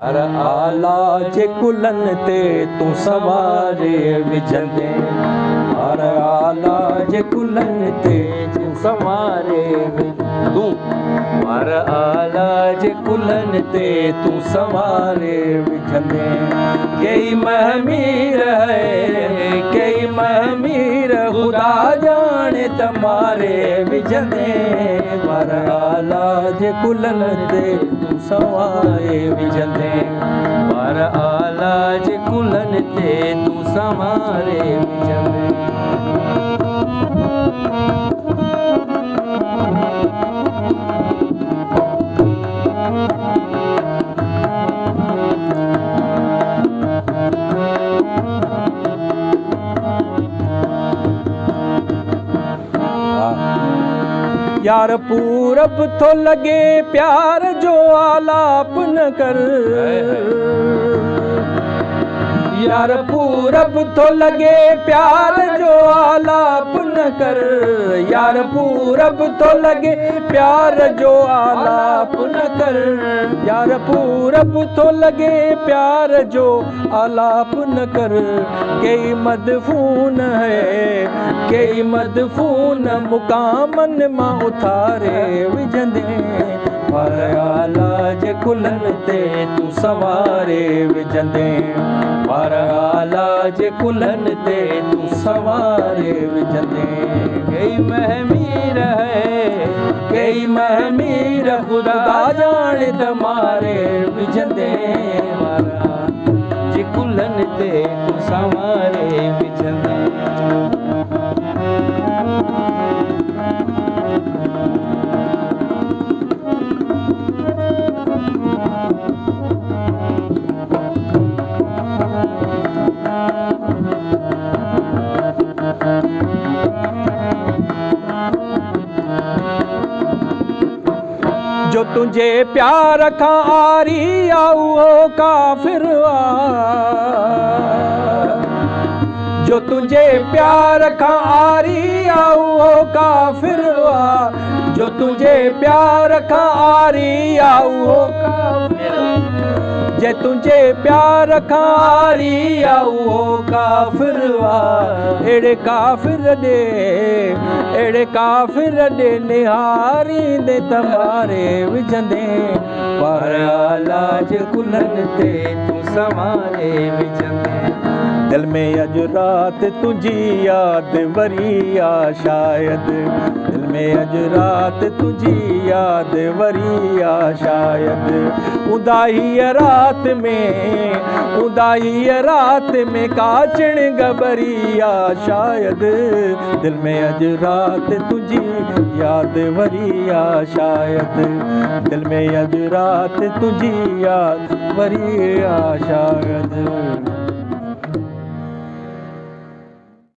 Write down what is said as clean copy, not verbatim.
हर आला जे कुलन ते तू सवारे विझंदे, हर आला जे कुलन ते तू सवारे तू, हर आला जे कुलन ते तू सवारे विझंदे। कई महमीर है कई महमीर ख़ुदा जाने तमारे विझंदे, हर आला जे कुलन ते तू सवारे विझंदे, हर आला जे कुलन ते तू सवारे विझंदे। यार पूरब तो लगे प्यार जो आलाप न कर, यार पूरब तो लगे प्यार जो आलाप न कर, यार पूरब तो लगे प्यार जो आलाप न कर, यार पूरब तो लगे प्यार जो आलाप न कर। कई मदफून है कई मदफून मुकामन मां उथारे विझंदे, हर आला जे कुलन ते तू सवारे विझंदे, हर आला जे कुलन ते तू सवारे विझंदे। कई महमीर है कई महमीर ख़ुदा जाने तमारे विझंदे, हर जे कुलन ते तू सवारे विझंदे। जो तुझे प्यार खां आरी आऊ हो काफिर आ, जो तुझे प्यार खां आरी आऊ हो काफिर आ, जो तुझे प्यार खां आरी आऊ हो काफिर, जे तुझे प्यार खां आरी आऊ हो काफिर आ। एड़े काफिर ॾे निहारींदे तमारे विझंदे, पर आला जे कुलन ते तू सवारे विझंदे। दिल में अॼु रात तुझी याद वरी आ शायद, दिल में अॼु रात तुझी याद वरी आ शायद। उदाहीअ रात में काचण गबरी आ शायद, दिल में अॼु रात तुझी याद वरी आ शायद, दिल में अॼु रात तुझी याद वरी आ शायद।